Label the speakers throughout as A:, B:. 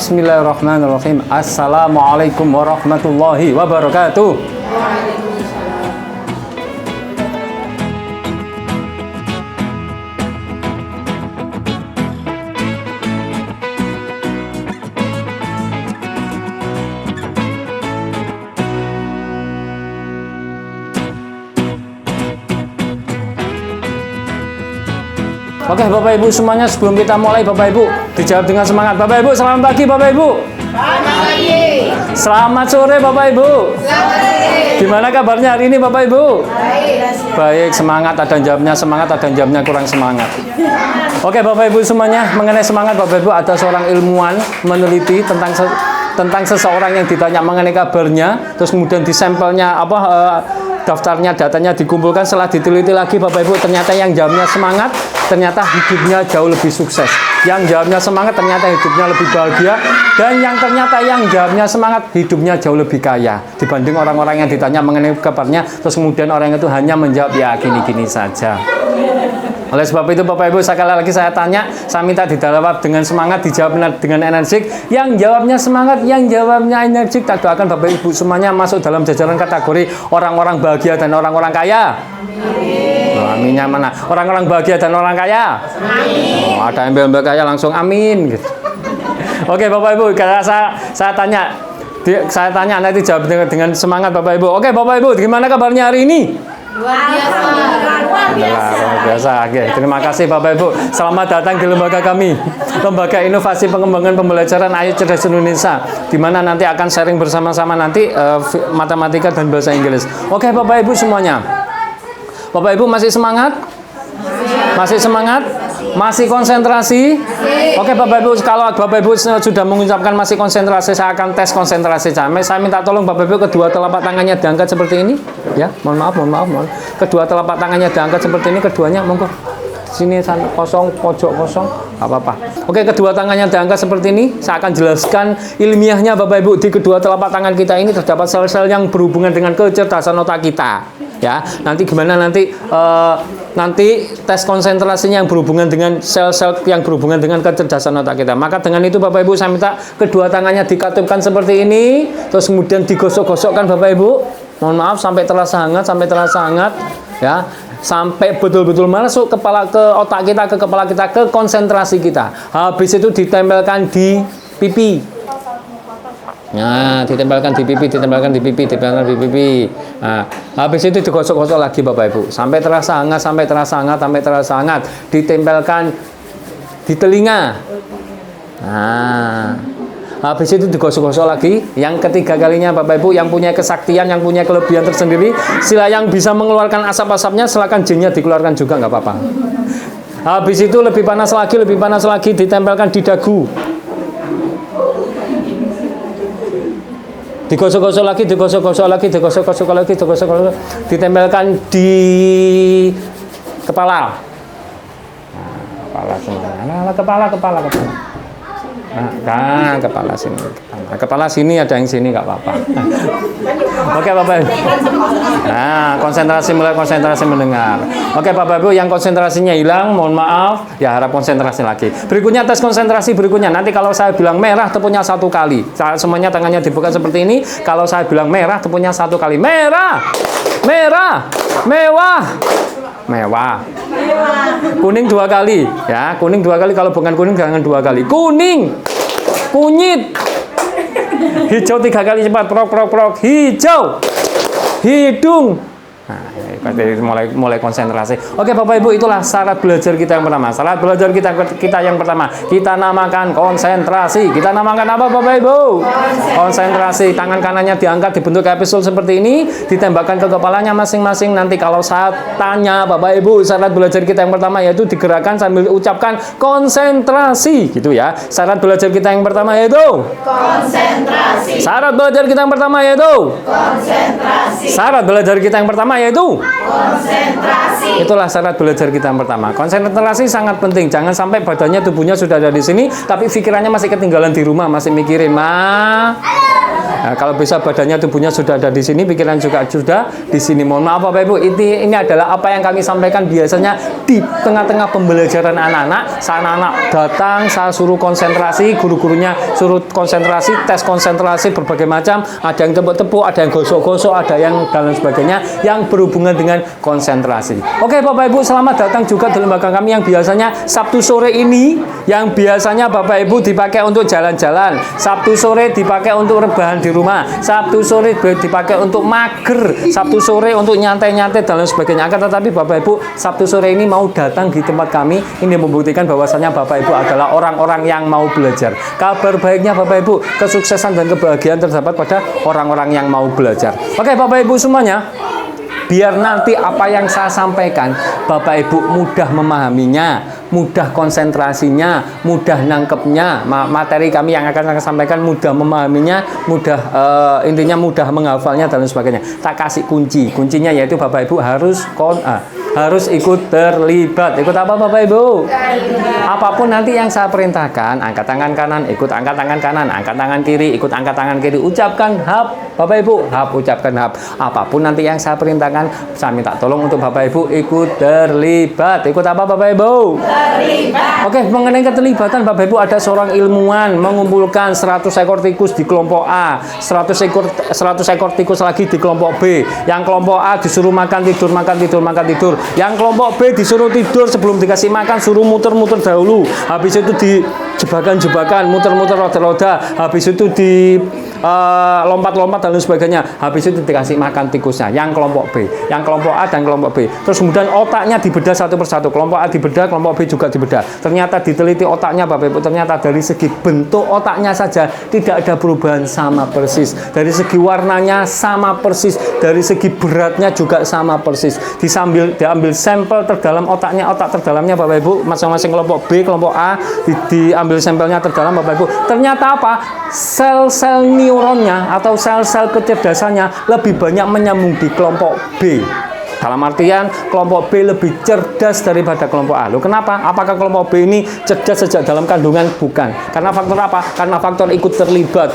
A: Bismillahirrahmanirrahim. Assalamualaikum warahmatullahi wabarakatuh. Oke Bapak Ibu semuanya, sebelum kita mulai Bapak Ibu dijawab dengan semangat. Bapak Ibu selamat pagi Bapak Ibu.
B: Selamat pagi.
A: Selamat sore Bapak Ibu.
B: Selamat sore.
A: Gimana kabarnya hari ini Bapak Ibu?
B: Baik.
A: Baik, semangat. Ada jawabnya semangat, ada jawabnya kurang semangat. Oke Bapak Ibu semuanya, mengenai semangat Bapak Ibu, ada seorang ilmuwan meneliti tentang seseorang yang ditanya mengenai kabarnya, terus kemudian di sampelnya daftarnya, datanya dikumpulkan, setelah diteliti lagi Bapak Ibu, ternyata yang jawabnya semangat ternyata hidupnya jauh lebih sukses. Yang jawabnya semangat ternyata hidupnya lebih bahagia, dan yang ternyata yang jawabnya semangat hidupnya jauh lebih kaya dibanding orang-orang yang ditanya mengenai kabarnya, terus kemudian orang itu hanya menjawab ya gini-gini saja. Oleh sebab itu Bapak Ibu, sekali lagi saya tanya, saya minta dijawab dengan semangat, dijawab dengan energik. Yang jawabnya semangat, yang jawabnya energik, tak doakan Bapak Ibu semuanya masuk dalam jajaran kategori orang-orang bahagia dan orang-orang kaya. Oh, aminnya mana? Orang-orang bahagia dan orang kaya. Oh, ada embel-embel kaya langsung amin gitu. Oke Bapak Ibu, saya tanya nanti jawab dengan semangat Bapak Ibu. Oke Bapak Ibu, gimana kabarnya hari ini?
B: Luar biasa.
A: Luar biasa. Oke, terima kasih Bapak Ibu. Selamat datang di lembaga kami, Lembaga Inovasi Pengembangan Pembelajaran Ayo Cerdas Indonesia, di mana nanti akan sharing bersama-sama nanti matematika dan bahasa Inggris. Oke Bapak Ibu semuanya. Bapak Ibu masih semangat? Masih semangat? Masih konsentrasi? Oke Bapak Ibu, kalau Bapak Ibu sudah mengucapkan masih konsentrasi, saya akan tes konsentrasi saya. Saya minta tolong Bapak Ibu kedua telapak tangannya diangkat seperti ini. Ya, mohon maaf. Kedua telapak tangannya diangkat seperti ini, keduanya monggo. Sini sana kosong, pojok kosong, nggak apa-apa. Oke, kedua tangannya diangkat seperti ini. Saya akan jelaskan ilmiahnya Bapak Ibu. Di kedua telapak tangan kita ini terdapat sel-sel yang berhubungan dengan kecerdasan otak kita. Ya, nanti gimana nanti tes konsentrasinya yang berhubungan dengan sel-sel yang berhubungan dengan kecerdasan otak kita. Maka dengan itu Bapak Ibu saya minta kedua tangannya dikatupkan seperti ini, terus kemudian digosok-gosokkan Bapak Ibu. Mohon maaf sampai terasa hangat, ya. Sampai betul-betul masuk ke otak kita, ke kepala kita, ke konsentrasi kita. Habis itu ditempelkan di pipi. Nah, ditempelkan di pipi. Nah, habis itu digosok-gosok lagi Bapak Ibu. Sampai terasa hangat. Ditempelkan di telinga. Nah, habis itu digosok-gosok lagi. Yang ketiga kalinya Bapak Ibu, yang punya kesaktian, yang punya kelebihan tersendiri, sila yang bisa mengeluarkan asap-asapnya, silakan jinnya dikeluarkan juga nggak apa-apa. Habis itu lebih panas lagi, ditempelkan di dagu. Digosok-gosok lagi, ditempelkan di kepala. Nah, kepala. Nah, kepala sini. Kepala sini ada yang sini nggak apa-apa. Oke Bapak Ibu. Nah, mulai konsentrasi mendengar. Oke Bapak Ibu, yang konsentrasinya hilang, mohon maaf, ya harap konsentrasi lagi. Berikutnya tes konsentrasi berikutnya. Nanti kalau saya bilang merah, tepunya 1 kali. Semuanya tangannya dibuka seperti ini. Kalau saya bilang merah, tepunya 1 kali. Merah, mewah. Kuning 2 kali, ya. Kuning 2 kali. Kalau bukan kuning jangan 2 kali. Kuning, kunyit. Hijau 3 kali cepat. Prok. Hijau, hidung. Nah, mulai konsentrasi. Oke Bapak Ibu, itulah syarat belajar kita yang pertama. Syarat belajar kita yang pertama, kita namakan konsentrasi. Kita namakan apa Bapak Ibu? Konsentrasi. Tangan kanannya diangkat dibentuk kayak pistol seperti ini, ditembakkan ke kepalanya masing-masing. Nanti kalau saya tanya Bapak Ibu, syarat belajar kita yang pertama yaitu digerakkan sambil ucapkan konsentrasi, gitu ya. Syarat belajar kita yang pertama yaitu konsentrasi. Syarat belajar kita yang pertama yaitu konsentrasi. Syarat belajar kita yang pertama yaitu konsentrasi. Itulah syarat belajar kita yang pertama. Konsentrasi sangat penting. Jangan sampai badannya, tubuhnya sudah ada di sini, tapi pikirannya masih ketinggalan di rumah, masih mikirin Nah, kalau bisa badannya, tubuhnya sudah ada di sini, pikiran juga sudah di sini. Mohon maaf Bapak Ibu, ini adalah apa yang kami sampaikan biasanya di tengah-tengah pembelajaran anak-anak. Saat anak-anak datang, saya suruh konsentrasi, guru-gurunya suruh konsentrasi, tes konsentrasi berbagai macam. Ada yang tepuk-tepuk, ada yang gosok-gosok, ada yang dan lain sebagainya yang berhubungan dengan konsentrasi. Oke Bapak Ibu, selamat datang juga di lembaga kami yang biasanya Sabtu sore ini, yang biasanya Bapak Ibu dipakai untuk jalan-jalan, Sabtu sore dipakai untuk rebahan di rumah, Sabtu sore dipakai untuk mager, Sabtu sore untuk nyantai-nyantai dan lain sebagainya. Akan tetapi Bapak Ibu, Sabtu sore ini mau datang di tempat kami, ini membuktikan bahwasanya Bapak Ibu adalah orang-orang yang mau belajar. Kabar baiknya Bapak Ibu, kesuksesan dan kebahagiaan terdapat pada orang-orang yang mau belajar. Oke Bapak Ibu semuanya, biar nanti apa yang saya sampaikan Bapak Ibu mudah memahaminya, mudah konsentrasinya, mudah nangkepnya. Materi kami yang akan saya sampaikan mudah memahaminya, mudah intinya mudah menghafalnya dan sebagainya. Tak kasih kuncinya yaitu Bapak Ibu harus ikut terlibat. Ikut apa Bapak Ibu? Apapun nanti yang saya perintahkan, angkat tangan kanan, ikut angkat tangan kanan, angkat tangan kiri, ikut angkat tangan kiri, ucapkan hap Bapak Ibu, hap, ucapkan hap. Apapun nanti yang saya perintahkan, saya minta tolong untuk Bapak Ibu ikut terlibat. Ikut apa Bapak Ibu? Terlibat. Oke, mengenai keterlibatan Bapak Ibu, ada seorang ilmuwan mengumpulkan 100 ekor tikus di kelompok A, 100 ekor tikus lagi di kelompok B. Yang kelompok A disuruh makan tidur, makan tidur, makan tidur. Yang kelompok B disuruh tidur, sebelum dikasih makan suruh muter-muter dahulu. Habis itu di jebakan-jebakan, muter-muter roda-roda. Habis itu di lompat-lompat dan lain sebagainya. Habis itu dikasih makan tikusnya. Yang kelompok B, yang kelompok A dan kelompok B. Terus kemudian otaknya dibedah satu persatu. Kelompok A dibedah, kelompok B juga dibedah. Ternyata diteliti otaknya Bapak Ibu, ternyata dari segi bentuk otaknya saja tidak ada perubahan, sama persis. Dari segi warnanya sama persis, dari segi beratnya juga sama persis. Diambil sampel terdalam otaknya, otak terdalamnya Bapak Ibu, masing-masing kelompok B, kelompok A diambil sampelnya terdalam Bapak Ibu. Ternyata apa? Sel-sel neuronnya atau sel-sel kecerdasannya lebih banyak menyambung di kelompok B. Dalam artian kelompok B lebih cerdas daripada kelompok A. Loh, kenapa? Apakah kelompok B ini cerdas sejak dalam kandungan? Bukan. Karena faktor apa? Karena faktor ikut terlibat.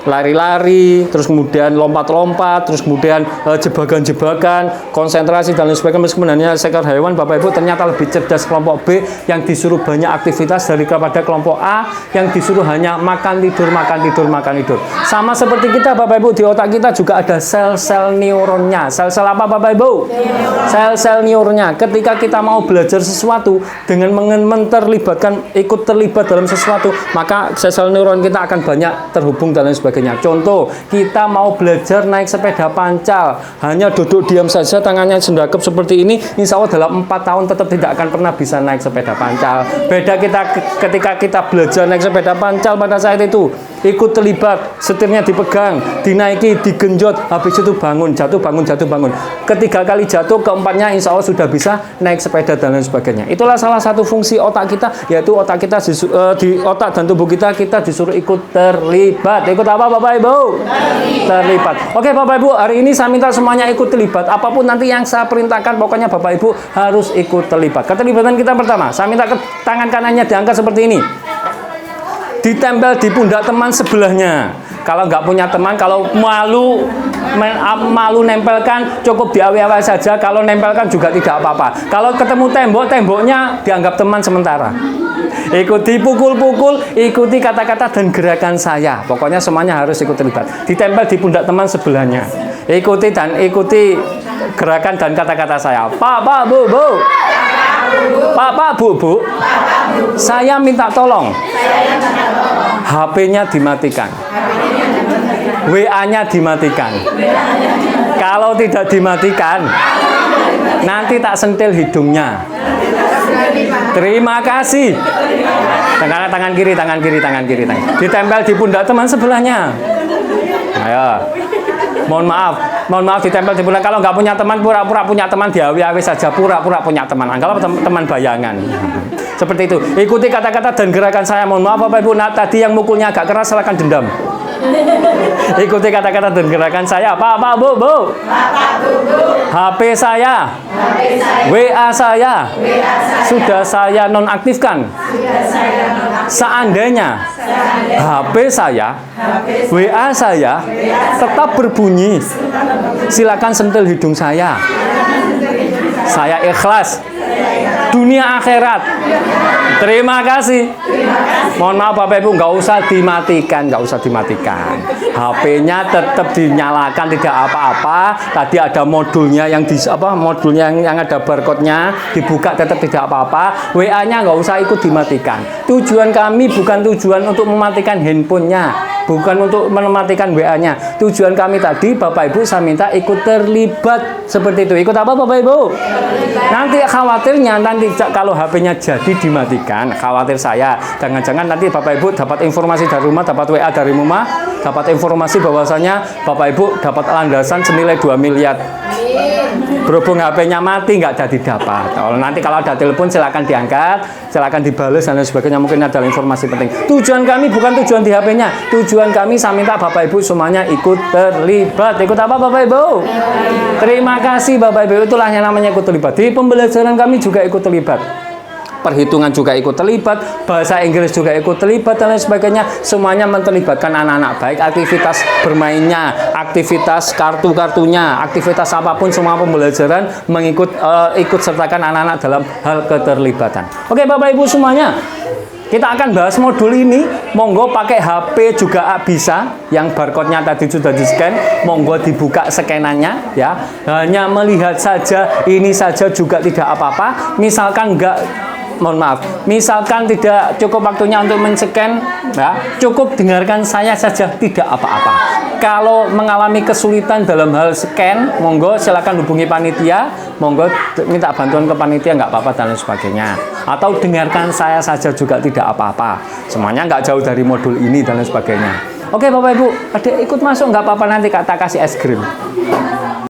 A: Lari-lari, terus kemudian lompat-lompat, terus kemudian jebakan-jebakan, konsentrasi dan lain sebagainya. Sebenarnya sektor hewan Bapak Ibu ternyata lebih cerdas kelompok B yang disuruh banyak aktivitas daripada kelompok A yang disuruh hanya makan tidur, makan tidur, makan tidur. Sama seperti kita Bapak Ibu, di otak kita juga ada sel-sel neuronnya. Sel-sel apa Bapak Ibu? Sel-sel neuronnya. Ketika kita mau belajar sesuatu dengan menterlibatkan, ikut terlibat dalam sesuatu, maka sel-sel neuron kita akan banyak terhubung dan lain sebagainya. Contoh, kita mau belajar naik sepeda pancal, hanya duduk diam saja, tangannya sendakep seperti ini, insya Allah dalam 4 tahun tetap tidak akan pernah bisa naik sepeda pancal. Beda kita ketika kita belajar naik sepeda pancal pada saat itu, ikut terlibat, setirnya dipegang, dinaiki, digenjot, habis itu bangun, jatuh, bangun, jatuh, bangun. Ketiga kali jatuh, keempatnya insya Allah sudah bisa naik sepeda dan lain sebagainya. Itulah salah satu fungsi otak kita, yaitu otak kita di otak dan tubuh kita disuruh ikut terlibat. Ikut apa Bapak Ibu? Terlibat. Oke Bapak Ibu, hari ini saya minta semuanya ikut terlibat. Apapun nanti yang saya perintahkan, pokoknya Bapak Ibu harus ikut terlibat. Keterlibatan kita pertama, saya minta tangan kanannya diangkat seperti ini, ditempel di pundak teman sebelahnya. Kalau nggak punya teman, kalau malu nempelkan, cukup di awal saja. Kalau nempelkan juga tidak apa-apa. Kalau ketemu tembok, temboknya dianggap teman sementara. Ikuti pukul-pukul, ikuti kata-kata dan gerakan saya. Pokoknya semuanya harus ikut terlibat. Ditempel di pundak teman sebelahnya. Ikuti gerakan dan kata-kata saya. Pak, Bu, Bu. Pak, Bu. Saya minta tolong. HP-nya dimatikan. WA-nya dimatikan. Kalau tidak dimatikan, nanti tak sentil hidungnya. Terima kasih. Tangan kiri. Ditempel di pundak teman sebelahnya. Ayo. Mohon maaf ditempel di pundak. Kalau nggak punya teman, pura-pura punya teman, diawi-awi saja, pura-pura punya teman. Anggaplah teman bayangan. Seperti itu. Ikuti kata-kata dan gerakan saya. Mohon maaf Bapak Ibu, tadi yang mukulnya agak keras, silakan dendam. Ikuti kata-kata dan gerakan saya. Pak, Bu. HP saya. WA saya. Sudah saya nonaktifkan. Seandainya HP saya, WA saya tetap berbunyi, silakan sentil hidung saya. Saya ikhlas. Dunia akhirat. Terima kasih. Mohon maaf Bapak Ibu, nggak usah dimatikan, nggak usah dimatikan. HP-nya tetap dinyalakan, tidak apa-apa. Tadi ada modulnya yang modulnya yang ada barcode-nya dibuka, tetap tidak apa-apa. WA-nya nggak usah ikut dimatikan. Tujuan kami bukan tujuan untuk mematikan handphonenya, bukan untuk mematikan WA-nya. Tujuan kami tadi Bapak Ibu saya minta ikut terlibat seperti itu. Ikut apa Bapak Ibu? Nanti khawatirnya nanti kalau HP-nya jadi dimatikan, khawatir saya jangan-jangan nanti Bapak Ibu dapat informasi dari rumah, dapat WA dari rumah, dapat informasi bahwasanya Bapak Ibu dapat landasan senilai 2 miliar. Berhubung HP-nya mati nggak jadi dapat. Nanti kalau ada telepon silakan diangkat, silakan dibales dan lain sebagainya, mungkin ada informasi penting. Tujuan kami bukan tujuan di HP-nya. Tujuan kami saya minta Bapak Ibu semuanya ikut terlibat. Ikut apa Bapak Ibu? Terima kasih Bapak Ibu, itulah yang namanya ikut terlibat. Di pembelajaran kami juga ikut terlibat. Perhitungan juga ikut terlibat, bahasa Inggris juga ikut terlibat dan lain sebagainya. Semuanya menterlibatkan anak-anak, baik aktivitas bermainnya, aktivitas kartu-kartunya, aktivitas apapun, semua pembelajaran ikut sertakan anak-anak dalam hal keterlibatan. Oke Bapak Ibu semuanya, kita akan bahas modul ini. Monggo pakai HP juga bisa, yang barcode-nya tadi sudah di-scan. Monggo dibuka scanannya ya. Hanya melihat saja, ini saja juga tidak apa-apa. Misalkan tidak cukup waktunya untuk men-scan, ya, cukup dengarkan saya saja, tidak apa-apa. Kalau mengalami kesulitan dalam hal scan, monggo silakan hubungi panitia, monggo minta bantuan ke panitia, nggak apa-apa dan lain sebagainya. Atau dengarkan saya saja juga tidak apa-apa. Semuanya nggak jauh dari modul ini dan lain sebagainya. Oke Bapak Ibu, ada ikut masuk nggak apa-apa, nanti kata kasih es krim.